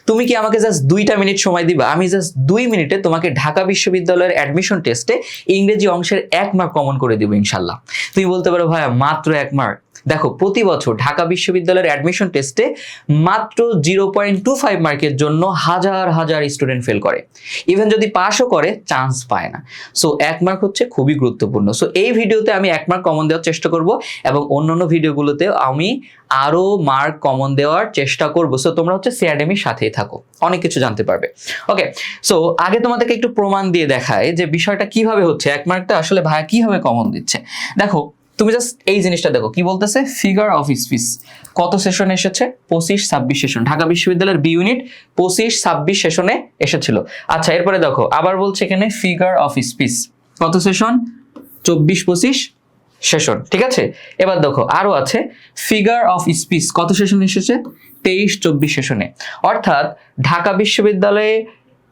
তুমি কি আমাকে জাস্ট 2টা মিনিট সময় দিবা? আমি জাস্ট 2 মিনিটে তোমাকে ঢাকা বিশ্ববিদ্যালয়ের অ্যাডমিশন টেস্টে ইংরেজি অংশের 1 মার্ক কমন করে দিব ইনশাল্লাহ। তুমি বলতে পারো ভাইয়া মাত্র 1 মার্ক। দেখো, প্রতি বছর ঢাকা বিশ্ববিদ্যালয়ের অ্যাডমিশন টেস্টে মাত্র 0.25 মার্কের জন্য হাজার হাজার স্টুডেন্ট ফেল করে। ইভেন যদি পাসও করে চান্স পায় না। সো 1 মার্ক হচ্ছে খুবই গুরুত্বপূর্ণ। সো এই ভিডিওতে আমি 1 মার্ক কমন দেওয়ার চেষ্টা করব এবং অন্যান্য ভিডিওগুলোতে আমি আরো মার্ক কমন দেওয়ার চেষ্টা করব। সো তোমরা হচ্ছে সিআরএমির সাথেই থাকো, অনেক কিছু জানতে পারবে। ওকে, সো আগে তোমাদেরকে একটু প্রমাণ দিয়ে দেখায় যে বিষয়টা কিভাবে হচ্ছে, 1 মার্কটা আসলে ভাইয়া কিভাবে কমন দিচ্ছে। দেখো, তুমি জাস্ট এই জিনিসটা দেখো, কি বলতেছে, ফিগার অফ স্পিচ কত সেশনে এসেছে? 25-26 সেশন। ঢাকা বিশ্ববিদ্যালয়ের বি ইউনিট 25-26 সেশনে এসেছিল। আচ্ছা, এরপরে দেখো আবার বলছে এখানে ফিগার অফ স্পিচ কত সেশন? 24-25 সেশন, ঠিক আছে। এবার দেখো আরো আছে ফিগার অফ স্পিচ কত সেশন এসেছে? 23-24 সেশনে। অর্থাৎ ঢাকা বিশ্ববিদ্যালয়ে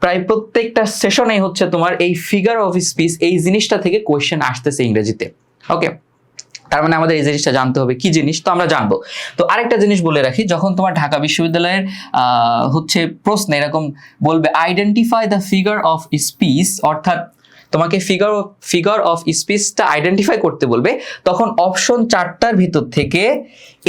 প্রায় প্রত্যেকটা সেশনে হচ্ছে তোমার এই ফিগার অফ স্পিচ এই জিনিসটা থেকে কোয়েশ্চেন আসতেছে ইংরেজিতে। ওকে, তার মানে আমাদের এই জিনিসটা জানতে হবে, কি জিনিস তো আমরা জানবো। তো আরেকটা জিনিস বলে রাখি, যখন তোমার ঢাকা বিশ্ববিদ্যালয়ের হচ্ছে প্রশ্ন এরকম বলবে identify the figure of speech, অর্থাৎ তোমাকে ফিগার অফ স্পিচটা আইডেন্টিফাই করতে বলবে, তখন অপশন 4টার ভিতর থেকে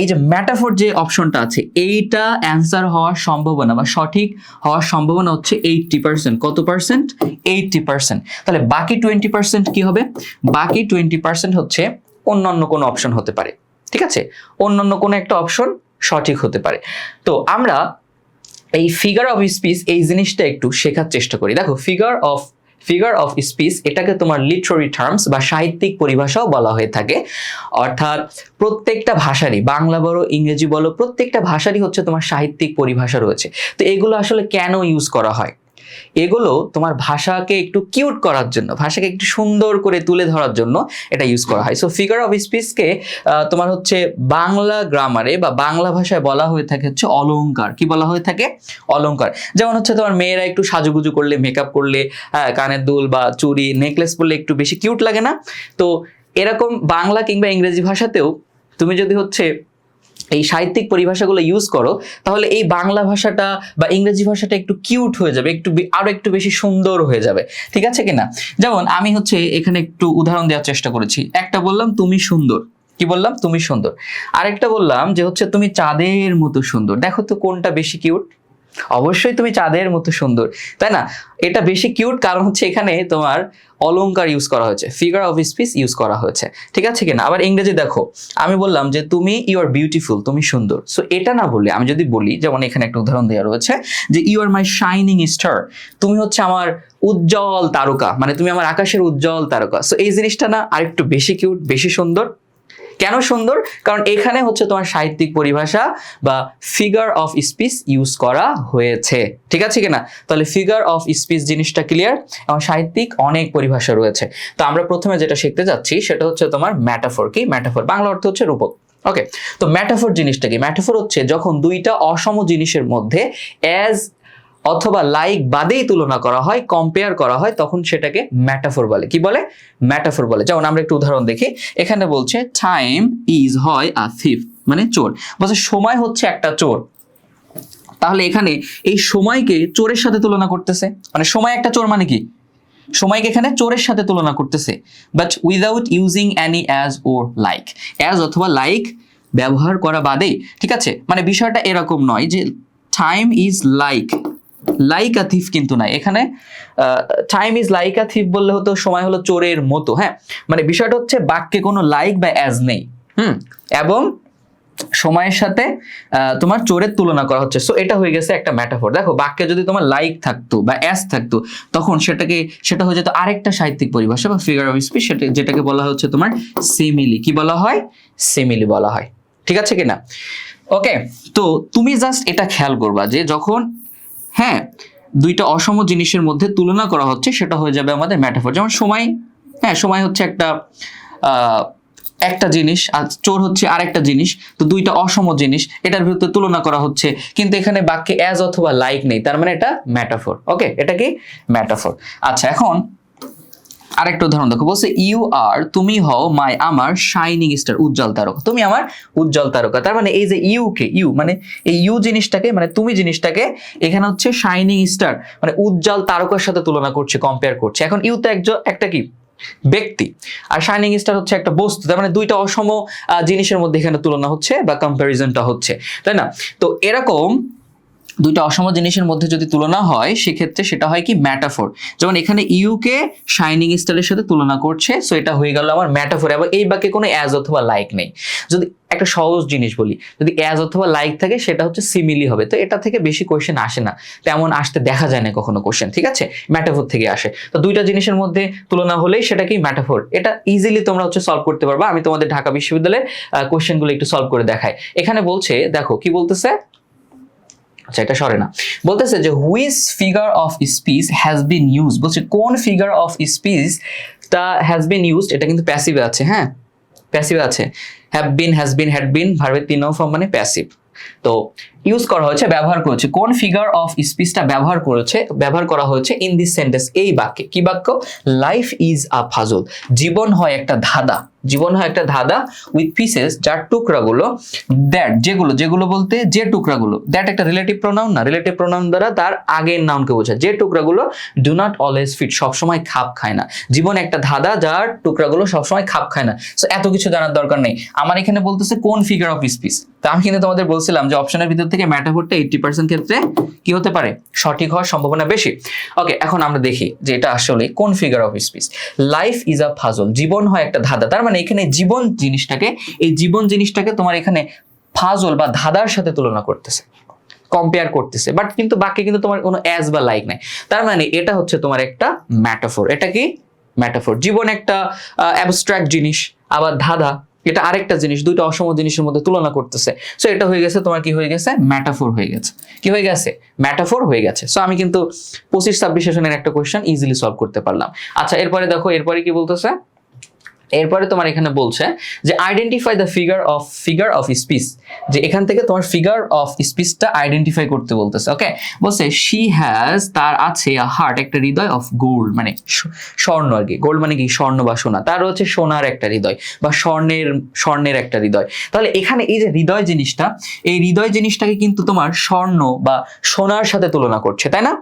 এই যে ম্যাটাফোর যে অপশনটা আছে এইটা অ্যান্সার হওয়ার সম্ভাবনা বা সঠিক হওয়ার সম্ভাবনা হচ্ছে 80%। কত পার্সেন্ট? 80%। তাহলে বাকি 20% কি হবে? বাকি 20% হচ্ছে অন্যান্য কোনো অপশন হতে পারে, ঠিক আছে, অন্যান্য কোনো একটা অপশন সঠিক হতে পারে। তো আমরা এই ফিগার অফ স্পিচ এই জিনিসটা একটু শেখার চেষ্টা করি। দেখো, ফিগার অফ স্পিচ এটাকে তোমার লিটারারি টার্মস বা সাহিত্যিক পরিভাষাও বলা হয়ে থাকে। অর্থাৎ প্রত্যেকটা ভাষারই, বাংলা বলো ইংরেজি বলো, প্রত্যেকটা ভাষারই হচ্ছে তোমার সাহিত্যিক পরিভাষা রয়েছে। তো এগুলো আসলে কেন ইউজ করা হয়? এগুলো তোমার ভাষাকে একটু কিউট করার জন্য, ভাষাকে একটু সুন্দর করে তুলে ধরার জন্য এটা ইউজ করা হয়। সো ফিগার অফ স্পিচকে তোমার হচ্ছে বাংলা গ্রামারে বা বাংলা ভাষায় বলা হয়ে থাকে হচ্ছে অলংকার। কি বলা হয়ে থাকে? অলংকার। যেমন হচ্ছে তোমার মেয়েরা একটু সাজুগুজু করলে, মেকআপ করলে, কানের দুল বা চুড়ি নেকলেস পরলে একটু বেশি কিউট লাগে না? তো এরকম বাংলা কিংবা ইংরেজি ভাষাতেও তুমি যদি হচ্ছে এই সাহিত্যিক পরিভাষাগুলো ইউজ করো, তাহলে এই বাংলা ভাষাটা বা ইংরেজি ভাষাটা একটু কিউট হয়ে যাবে, আরো একটু বেশি সুন্দর হয়ে যাবে, ঠিক আছে কিনা? যেমন আমি হচ্ছে এখানে একটু উদাহরণ দেওয়ার চেষ্টা করেছি। একটা বললাম তুমি সুন্দর, কি বললাম? তুমি সুন্দর। আরেকটা বললাম যে হচ্ছে তুমি চাঁদের মতো সুন্দর। দেখো তো কোনটা বেশি কিউট? অবশ্যই তুমি চাঁদের মতো সুন্দর, তাই না? এটা বেশি কিউট, কারণ হচ্ছে এখানে তোমার অলংকার ইউজ করা হয়েছে, ফিগার অফ স্পিচ ইউজ করা হয়েছে, ঠিক আছে কিনা? আবার ইংরেজি দেখো, আমি বললাম যে তুমি ইউ আর বিউটিফুল, তুমি সুন্দর। সো এটা না বলে আমি যদি বলি, যেমন এখানে একটা উদাহরণ দেওয়া রয়েছে যে you are my shining star, তুমি হচ্ছে আমার উজ্জ্বল তারকা, মানে তুমি আমার আকাশের উজ্জ্বল তারকা। সো এই জিনিসটা না আরেকটু বেশি কিউট, বেশি সুন্দর। কেন সুন্দর? কারণ এখানে হচ্ছে তোমার সাহিত্যিক পরিভাষা বা ফিগার অফ স্পিচ ইউজ করা হয়েছে, ঠিক আছে কিনা? তাহলে ফিগার অফ স্পিচ জিনিসটা ক্লিয়ার, এবং সাহিত্যিক অনেক পরিভাষা রয়েছে। তো আমরা প্রথমে যেটা শিখতে যাচ্ছি সেটা হচ্ছে তোমার ম্যাটাফোর। কি ম্যাটাফোর? বাংলা অর্থ হচ্ছে রূপক। ওকে, তো ম্যাটাফোর জিনিসটা কি? ম্যাটাফোর হচ্ছে যখন দুইটা অসম জিনিসের মধ্যে অ্যাজ অথবা লাইক বাদেই তুলনা করা হয়, কম্পেয়ার করা হয়, তখন সেটাকে ম্যাটাফোর বলে। কি বলে? ম্যাটাফোর বলে। যেমন আমরা একটু উদাহরণ দেখি, এখানে বলছে টাইম ইজ হয় আ থিফ, মানে চোর। বলছে সময় হচ্ছে একটা চোর। তাহলে এখানে এই সময়কে চোরের সাথে তুলনা করতেছে, মানে সময় একটা চোর মানে কি? সময়কে এখানে চোরের সাথে তুলনা করতেছে, but without using any as or like. As অথবা লাইক ব্যবহার করা বাদেই, ঠিক আছে? মানে বিষয়টা এরকম নয় যে time is like a thief, কিন্তু না, এখানে time is like a thief বললে হতো সময় হলো চোরের মতো। হ্যাঁ, মানে বিষয়টা হচ্ছে বাক্যে কোনো লাইক বা অ্যাজ নেই, এবং সময়ের সাথে তোমার চোরের তুলনা করা হচ্ছে। সো এটা হয়ে গেছে একটা ম্যাটাফোর। দেখো, বাক্যে যদি তোমার লাইক থাকতো বা অ্যাজ থাকতো, তখন সেটা হয়ে যেত আরেকটা সাহিত্যিক পরিভাষা বা ফিগার অফ স্পিচ, যেটাকে বলা হচ্ছে তোমার সিমিলি। কি বলা হয়? সিমিলি বলা হয়, ঠিক আছে কিনা? ওকে, তো তুমি জাস্ট এটা খেয়াল করবা যে যখন দুইটা অসম জিনিসের মধ্যে তুলনা করা হচ্ছে, সেটা হয়ে যাবে আমাদের ম্যাটাফোর। যেমন সময়, সময় হচ্ছে একটা জিনিস, আর চোর হচ্ছে আরেকটা জিনিস। তো দুইটা অসম জিনিস, এটার ভিতরে তুলনা করা হচ্ছে, কিন্তু এখানে বাক্যে অ্যাজ অথবা লাইক নেই, তার মানে এটা ম্যাটাফোর। ওকে, এটা কি? ম্যাটাফোর। আচ্ছা, এখন আরেকটা উদাহরণ দেখো, বলছে ইউ আর, তুমি হও, মাই আমার, শাইনিং স্টার, উজ্জ্বল তারকা, তুমি আমার উজ্জ্বল তারকা। তার মানে এই যে ইউ মানে এই ইউ জিনিসটাকে মানে তুমি জিনিসটাকে এখানে হচ্ছে শাইনিং স্টার মানে উজ্জ্বল তারকার সাথে তুলনা করছে, কম্পেয়ার করছে। এখন ইউ তো একটা কি ব্যক্তি, আর শাইনিং স্টার হচ্ছে একটা বস্তু। তার মানে দুইটা অসম জিনিসের মধ্যে এখানে তুলনা হচ্ছে বা কম্প্যারিজনটা হচ্ছে, তাই না? তো এরকম দুইটা অসম জিনিসের মধ্যে যদি তুলনা হয় সেক্ষেত্রে সেটা হয় কি ম্যাটাফোর। যেমন এখানে ইউ কে শাইনিং স্টারের সাথে তুলনা করছে, সো এটা হয়ে গেল আমার ম্যাটাফোর। এবং এই বাক্যে কোনো অ্যাজ অথবা লাইক নেই। যদি একটা সহজ জিনিস বলি, যদি অ্যাজ অথবা লাইক থাকে সেটা হচ্ছে সিমিলি হবে। তো এটা থেকে বেশি কোয়েশ্চেন আসে না, তেমন আসতে দেখা যায় না কখনো কোয়েশ্চেন, ঠিক আছে? ম্যাটাফোর থেকে আসে। তো দুইটা জিনিসের মধ্যে তুলনা হলেই সেটা কি ম্যাটাফোর। এটা ইজিলি তোমরা হচ্ছে সলভ করতে পারবা। আমি তোমাদের ঢাকা বিশ্ববিদ্যালয়ের কোয়েশ্চেনগুলো একটু সলভ করে দেখাই। এখানে বলছে, দেখো কি বলতেছে, আচ্ছা এটা সরে না, বলতেছে যে which figure of speech has been use, বলছে কোন ফিগার অফ স্পিচ তা হ্যাজ বিন ইউজড। এটা কিন্তু প্যাসিভে আছে, হ্যাঁ প্যাসিভে আছে। Have been, has been, had been, ভার্বের 3 নম্বর ফর্ম মানে প্যাসিভ। তো ইউজ করা হয়েছে, ব্যবহার করেছে, কোন ফিগার অফ স্পিচটা ব্যবহার করা হয়েছে ইন দিস সেন্টেন্স, এই বাক্যে। কি বাক্য? লাইফ ইজ আ পাজল, জীবন হয় একটা ধাঁধা, জীবন হয় একটা ধাঁধা, উইথ পিসেস, যার টুকরাগুলো, দ্যাট যেগুলো বলতে যে টুকরাগুলো, দ্যাট একটা রিলেটিভ প্রোনাউন না, রিলেটিভ প্রোনাউন দ্বারা তার আগের নাউনকে বোঝায়। যে টুকরাগুলো ডু নট অলওয়েজ ফিট, সবসময় খাপ খায় না। জীবন একটা ধাঁধা যার টুকরাগুলো সবসময় খাপ খায় না। সো এত কিছু জানার দরকার নেই। আমার এখানে বলতেছে কোন ফিগার অফ স্পিচ। তো আমি কিন্তু তোমাদের বলছিলাম যে অপশনের ভিতর থেকে ম্যাটাফোরটা 80% ক্ষেত্রে কি হতে পারে, সঠিক হওয়ার সম্ভাবনা বেশি। ওকে, এখন আমরা দেখি যে এটা আসলে কোন figure of speech. Life is a puzzle, জীবন হয় একটা ধাঁধা। তার মানে এখানে জীবন জিনিসটাকে তোমার এখানে পাজল বা ধাঁধার সাথে তুলনা করতেছে, কম্পেয়ার করতেছে, বাট কিন্তু বাকি কিন্তু তোমার কোনো অ্যাজ বা লাইক নাই। তার মানে এটা হচ্ছে তোমার একটা ম্যাটাফোর। এটা কি ম্যাটাফোর? জীবন একটা অ্যাবস্ট্রাক্ট জিনিস, আবার ধাঁধা এটা আরেকটা জিনিস, দুইটা অসম জিনিসের মধ্যে তুলনা করতেছে। সো এটা হয়ে গেছে তোমার কি হয়ে গেছে, ম্যাটাফোর হয়ে গেছে। কি হয়ে গেছে? ম্যাটাফোর হয়ে গেছে। সো আমি কিন্তু 25-26 সেশনের একটা কোয়েশ্চেন ইজিলি সলভ করতে পারলাম। আচ্ছা এরপরে দেখো, এরপরে কি বলতেছে, এরপরে তোমার এখানে বলছে যে identify the figure of speech, যে এখান থেকে তোমার ফিগার অফ স্পিচটা আইডেন্টিফাই করতে বলতেছে। ওকে, বলছে শি হ্যাজ, তার আছে, আ হার্ট একটা হৃদয়, অফ গোল্ড মানে স্বর্ণ আর কি। গোল্ড মানে কি? স্বর্ণ বা সোনা। তার হচ্ছে সোনার একটা হৃদয় বা স্বর্ণের একটা হৃদয়। তাহলে এখানে এই যে হৃদয় জিনিসটা, এই হৃদয় জিনিসটাকে কিন্তু তোমার স্বর্ণ বা সোনার সাথে তুলনা করছে, তাই না?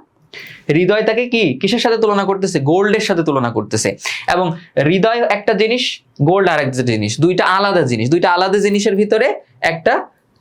হৃদয়টাকে কি কিসের সাথে তুলনা করতেছে? গোল্ডের সাথে তুলনা করতেছে। এবং হৃদয় একটা জিনিস, গোল্ড আর একটা জিনিস, দুইটা আলাদা জিনিসের ভিতরে একটা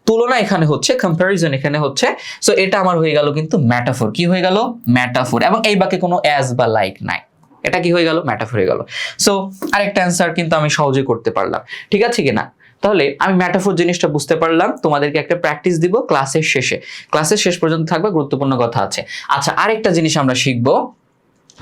তুলনা এখানে হচ্ছে, কম্প্যারিজন এখানে হচ্ছে। সো এটা আমার হয়ে গেল কিন্তু ম্যাটাফোর। কি হয়ে গেল? ম্যাটাফোর। এবং এই বাক্যে কোনো অ্যাজ বা লাইক নাই। এটা কি হয়ে গেল? ম্যাটাফোর হয়ে গেল। সো আরেকটা অ্যান্সার কিন্তু আমি সহজে করতে পারলাম, ঠিক আছে কিনা? তাহলে আমি ম্যাটাফোর জিনিসটা বুঝতে পারলাম। তোমাদেরকে একটা প্র্যাকটিস দিব ক্লাসের শেষ পর্যন্ত থাকবে, গুরুত্বপূর্ণ কথা আছে। আচ্ছা আরেকটা জিনিস আমরা শিখবো,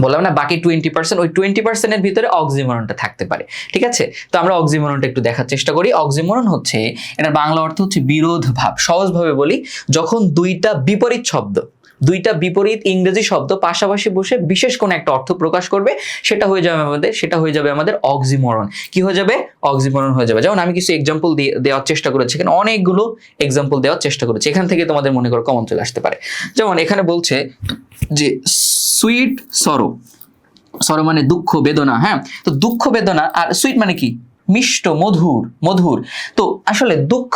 বললাম না বাকি 20%, ওই 20% এর ভিতরে অক্সিমরনটা থাকতে পারে, ঠিক আছে? তো আমরা অক্সিমরনটা একটু দেখার চেষ্টা করি। অক্সিমরন হচ্ছে, এটার বাংলা অর্থ হচ্ছে বিরোধ ভাব। সহজভাবে বলি, যখন দুইটা বিপরীত ইংরেজি শব্দ পাশাপাশি বসে বিশেষ কোন একটা অর্থ প্রকাশ করবে, সেটা হয়ে যাবে আমাদের অক্সিমরন। কি হয়ে যাবে? অক্সিমরন হয়ে যাবে। যেমন আমি কিছু এক্সাম্পল দেওয়ার চেষ্টা করেছি, এখানে অনেকগুলো এক্সাম্পল দেওয়ার চেষ্টা করেছি, এখান থেকে তোমাদের মনে করো কমন চলে আসতে পারে। যেমন এখানে বলছে যে সুইট সরো মানে দুঃখ বেদনা, হ্যাঁ? তো দুঃখ বেদনা, আর সুইট মানে কি? মিষ্ট, মধুর। তো আসলে দুঃখ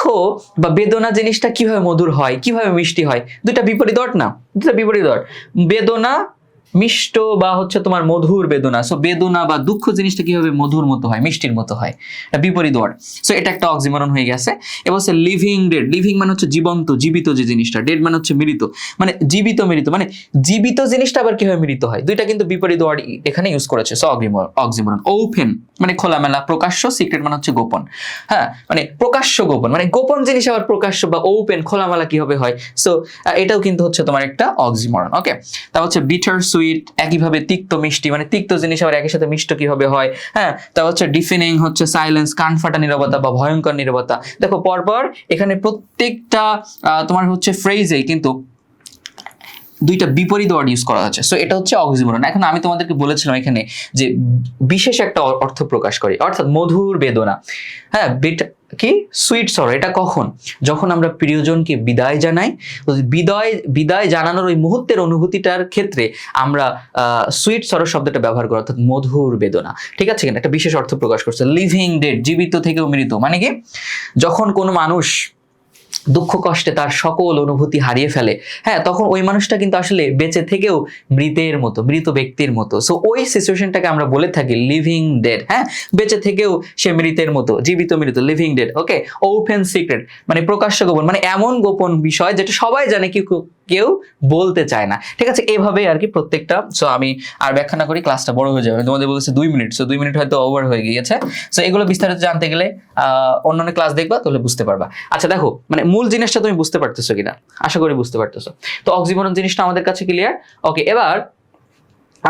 বা বেদনা জিনিসটা কিভাবে মধুর হয়, কিভাবে মিষ্টি হয়? দুইটা বিপরীত অর্থ না, বেদনা মিষ্ট বা হচ্ছে তোমার মধুর বেদনা। সো বেদনা বা দুঃখ জিনিসটা কিভাবে মধুর মতো হয়, মিষ্টির মতো হয়, বিপরীত ওয়ার্ড। সো এটা একটা অক্সিমরন হয়ে গেছে। এবার হচ্ছে লিভিং ডেড। লিভিং মানে হচ্ছে জীবিত যে জিনিসটা, ডেড মানে হচ্ছে মৃত, মানে জীবিত মানে জীবিত জিনিসটা আবার কিভাবে মৃত হয়, দুইটা কিন্তু বিপরীত ওয়ার্ড এখানে ইউজ করেছে। So oxymoron. ওপেন মানে খোলামেলা, প্রকাশ্য, সিক্রেট মানে হচ্ছে গোপন, হ্যাঁ মানে প্রকাশ্য গোপন, মানে গোপন জিনিস আবার প্রকাশ্য বা ওপেন খোলামেলা কিভাবে হয়। সো এটাও কিন্তু হচ্ছে তোমার একটা অক্সিমরন। ওকে, তা হচ্ছে বিটার সুইট, একইভাবে তিক্ত মিষ্টি, মানে তিক্ত জিনিস আবার একই সাথে মিষ্ট কিভাবে হয়, হ্যাঁ। তা হচ্ছে ডিফিনিং হচ্ছে সাইলেন্স, কানফাটা নীরবতা বা ভয়ঙ্কর নীরবতা। দেখো পরপর এখানে প্রত্যেকটা তোমার হচ্ছে ফ্রেজে কিন্তু দুইটা বিপরীত ওয়ার্ড ইউজ করা হচ্ছে। সো এটা হচ্ছে অক্সিমরন। এখন আমি তোমাদেরকে বলেছিলাম এখানে যে বিশেষ একটা অর্থ প্রকাশ করে, অর্থাৎ মধুর বেদনা, হ্যাঁ কি সুইট সরো, এটা কখন? যখন আমরা প্রিয়জনকে বিদায় জানাই, বিদায় জানানোর ওই মুহূর্তের অনুভূতিটার ক্ষেত্রে আমরা সুইট সরো শব্দটা ব্যবহার করি, অর্থাৎ মধুর বেদনা। ঠিক আছে কিনা? একটা বিশেষ অর্থ প্রকাশ করছে। লিভিং ডেড, জীবিত থেকেও মৃত, মানে কি যখন কোনো মানুষ দুঃখ কষ্টে তার সকল অনুভূতি হারিয়ে ফেলে, হ্যাঁ, তখন ওই মানুষটা কিন্তু আসলে বেঁচে থেকেও মৃতের মতো, মৃত ব্যক্তির মতো। সো ওই সিচুয়েশনটাকে আমরা বলে থাকি লিভিং ডেড। হ্যাঁ, বেঁচে থেকেও সে মৃতের মতো, জীবিত মৃত, লিভিং ডেড। ওকে, ওপেন সিক্রেট মানে প্রকাশ্য গোপন, মানে এমন গোপন বিষয় যেটা সবাই জানে কি কেউ বলতে চায় না। ঠিক আছে, এভাবে আর কি প্রত্যেকটা। সো আমি আর ব্যাখ্যা না করি, ক্লাসটা বড় হয়ে যাবে। তোমাদের বলেছে 2 মিনিট, সো 2 মিনিট হয়তো ওভার হয়ে গিয়েছে। সো এগুলো বিস্তারিত জানতে গেলে অন্যান্য ক্লাস দেখবা, তাহলে বুঝতে পারবা। আচ্ছা দেখো, মানে মূল জিনিসটা তুমি বুঝতে পারতেছো কিনা, আশা করি বুঝতে পারতেছো। তো অক্সিমরন জিনিসটা আমাদের কাছে ক্লিয়ার। ওকে, এবার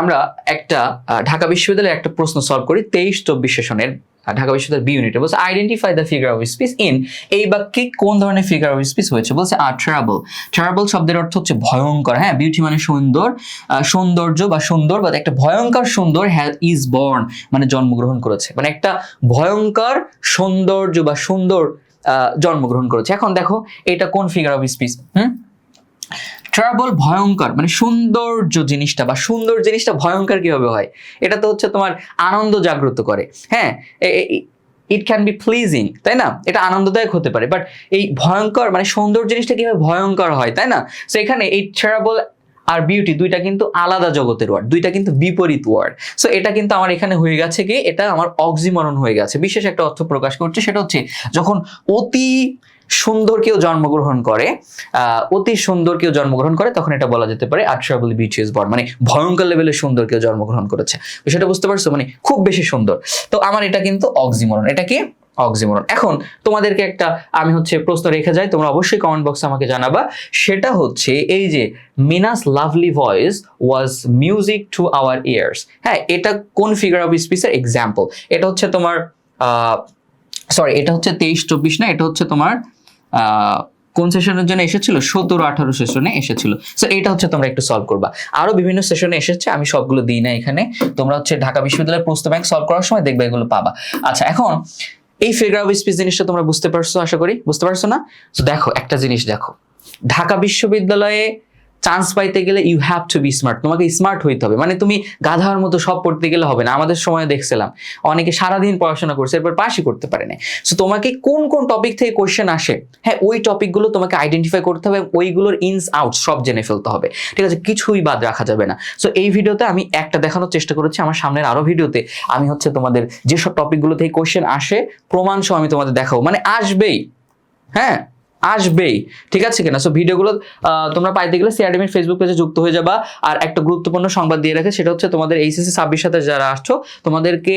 আমরা একটা ঢাকা বিশ্ববিদ্যালয়ের একটা প্রশ্ন সলভ করি 23-24 সেশনের ঢাকা বিশ্ববিদ্যালয়ের বি ইউনিটে। বলছে identify the figure of speech in, এই বাক্যে কোন ধরনের ফিগার অফ স্পিচ হয়েছে? বলছে ট্রাবল। ট্রাবল শব্দের অর্থ হচ্ছে ভয়ঙ্কর। হ্যাঁ, বিউটি মানে সুন্দর, সৌন্দর্য বা সুন্দর, বা একটা ভয়ঙ্কর সুন্দর ইজ বর্ন মানে জন্মগ্রহণ করেছে, মানে একটা ভয়ঙ্কর সৌন্দর্য বা সুন্দর জন্মগ্রহণ করেছে। এখন দেখো এটা কোন ফিগার অফ স্পিচ? ট্রাবল ভয়ঙ্কর, মানে সৌন্দর্য জিনিসটা বা সুন্দর জিনিসটা ভয়ঙ্কর কিভাবে হয়? এটা তো হচ্ছে তোমার আনন্দ জাগ্রত করে। হ্যাঁ, ইট ক্যান বি প্লিজিং, তাই না? এটা আনন্দদায়ক হতে পারে, বাট এই ভয়ঙ্কর মানে সুন্দর জিনিসটা কিভাবে ভয়ঙ্কর হয়, তাই না? সো এখানে এই ট্রাবল আর বিউটি দুইটা কিন্তু আলাদা জগতের ওয়ার্ড, দুইটা কিন্তু বিপরীত ওয়ার্ড। সো এটা কিন্তু আমার এখানে হয়ে গেছে কি, এটা আমার অক্সিমরন হয়ে গেছে। বিশেষ একটা অর্থ প্রকাশ করছে, সেটা হচ্ছে যখন অতি সুন্দর কেউ জন্মগ্রহণ করে, অতি সুন্দর কেউ জন্মগ্রহণ করে, তখন এটা বলা যেতে পারে ট্রাবল বিউটি ইজ বর্ন, মানে ভয়ঙ্কর লেভেলের সুন্দর কেউ জন্মগ্রহণ করেছে। সেটা বুঝতে পারছো, মানে খুব বেশি সুন্দর। তো আমার এটা কিন্তু অক্সিমরন। এটা কি অক্সিমরন? এখন তোমাদেরকে একটা আমি হচ্ছে প্রশ্ন রেখে যাই, তোমরা অবশ্যই কমেন্ট বক্সে আমাকে জানাবা। সেটা হচ্ছে এই যে Mina's lovely voice was music to our ears. হ্যাঁ, এটা কোন ফিগার অফ স্পিচের এক্সাম্পল? এটা হচ্ছে তোমার সরি, এটা হচ্ছে 23-24 না, এটা হচ্ছে তোমার কোন সেশনের জন্য এসেছিল? 17-18 সেশনে এসেছিল। সো এটা হচ্ছে তোমরা একটু সলভ করবা। আরো বিভিন্ন সেশনে এসেছে, আমি সবগুলো দিই না এখানে। তোমরা হচ্ছে ঢাকা বিশ্ববিদ্যালয়ের প্রশ্ন ব্যাংক সলভ করার সময় দেখবে এগুলো পাবা। আচ্ছা, এখন এই ফিগার অফ স্পিচ জিনিসটা তোমরা বুঝতে পারছো, আশা করি বুঝতে পারছো না? তো দেখো একটা জিনিস, দেখো ঢাকা বিশ্ববিদ্যালয়ে চান্স পাইতে গেলে you have to be smart, তোমাকে স্মার্ট হইতে হবে। মানে তুমি গাধার মতো সব পড়তে গেলে হবে না। আমাদের সময় দেখছিলাম অনেকে সারাদিন পড়াশোনা করছে, এরপর পাশই করতে পারে না। সো তোমাকে কোন কোন টপিক থেকে কোয়েশ্চেন আসে, হ্যাঁ, ওই টপিকগুলো তোমাকে আইডেন্টিফাই করতে হবে, ওইগুলোর ইনস আউট সব জেনে ফেলতে হবে। ঠিক আছে, কিছুই বাদ রাখা যাবে না। সো এই ভিডিওতে আমি একটা দেখানোর চেষ্টা করেছি, আমার সামনের আরো ভিডিওতে আমি হচ্ছে তোমাদের যেসব টপিকগুলো থেকে কোয়েশ্চেন আসে প্রমাণ সহ আমি তোমাদের দেখাবো, মানে আসবেই, হ্যাঁ আসবেই। ঠিক আছে কিনা? সো ভিডিওগুলো তোমরা পাইতে গেলে সিআরডিএম ফেসবুক পেজে যুক্ত হয়ে যাবা। আর একটা গুরুত্বপূর্ণ সংবাদ দিয়ে রাখে, সেটা হচ্ছে তোমাদের এইচএসসি 26 সাথে যারা আসছো, তোমাদেরকে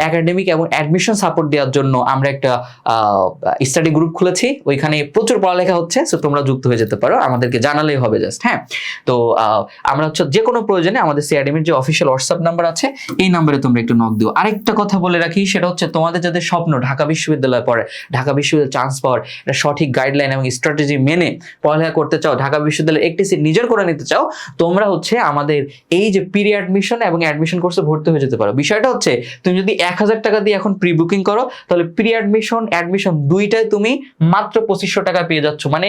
একাডেমিক এবং অ্যাডমিশন সাপোর্ট দেওয়ার জন্য আমরা একটা স্টাডি গ্রুপ খুলেছি। ওইখানে প্রচুর পড়ালেখা হচ্ছে, সো তোমরা যুক্ত হয়ে যেতে পারো, আমাদেরকে জানালেই হবে জাস্ট। হ্যাঁ, তো আমরা হচ্ছে যে কোনো প্রয়োজনে আমাদের সিআরডিএমের যে অফিসিয়াল হোয়াটসঅ্যাপ নাম্বার আছে, এই নাম্বারে তোমরা একটু নক দিও। আরেকটা কথা বলে রাখি, সেটা হচ্ছে তোমাদের যাদের স্বপ্ন ঢাকা বিশ্ববিদ্যালয়ে পড়ে, ঢাকা বিশ্ববিদ্যালয়ে চান্স পাওয়ার, এটা সঠিক গাইডলাইন এবং স্ট্র্যাটেজি মেনে পড়ালেখা করতে চাও, ঢাকা বিশ্ববিদ্যালয়ে একটি সিট নিজের করে নিতে চাও, তোমরা হচ্ছে আমাদের এই যে প্রি অ্যাডমিশন এবং অ্যাডমিশন কোর্সে ভর্তি হয়ে যেতে পারো। বিষয়টা হচ্ছে তুমি যদি 1000 টাকা দিয়ে এখন প্রি বুকিং করো, তাহলে প্রি অ্যাডমিশন অ্যাডমিশন দুইটাই তুমি মাত্র 2500 টাকা পেয়ে যাচ্ছ। মানে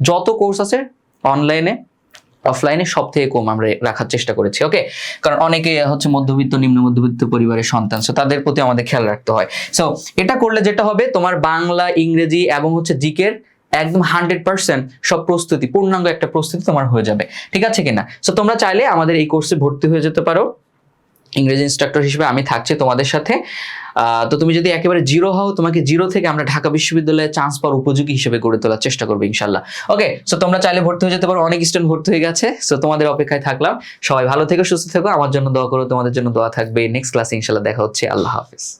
যত কোর্স আছে অনলাইনে অফলাইনে সব থেকে কম আমরা রাখার চেষ্টা করেছি। ওকে, কারণ অনেকে হচ্ছে মধ্যবিত্ত নিম্ন মধ্যবিত্ত পরিবারের সন্তান, সো তাদের প্রতি আমাদের খেয়াল রাখতে হয়। সো এটা করলে যেটা হবে, তোমার বাংলা, ইংরেজি এবং হচ্ছে জিকের একদম 100% সব প্রস্তুতি, পূর্ণাঙ্গ একটা প্রস্তুতি তোমার হয়ে যাবে। ঠিক আছে কিনা? সো তোমরা চাইলে আমাদের এই কোর্সে ভর্তি হয়ে যেতে পারো। ইংরেজি ইনস্ট্রাক্টর হিসেবে আমি থাকছি তোমাদের সাথে। তো তুমি যদি একেবারে জিরো হও, তোমাকে জিরো থেকে আমরা ঢাকা বিশ্ববিদ্যালয়ে চান্স পাওয়ার উপযোগী হিসেবে গড়ে তোলার চেষ্টা করবো ইনশাল্লাহ। ওকে, সো তোমরা চাইলে ভর্তি হয়ে যেতে পারো, অনেক স্টুডেন্ট ভর্তি হয়ে গেছে। সো তোমাদের অপেক্ষায় থাকলাম। সবাই ভালো থেকো, সুস্থ থেকো, আমার জন্য দোয়া করো, তোমাদের জন্য দোয়া থাকবে। নেক্সট ক্লাসে ইনশাল্লাহ দেখা হচ্ছে। আল্লাহ হাফিজ।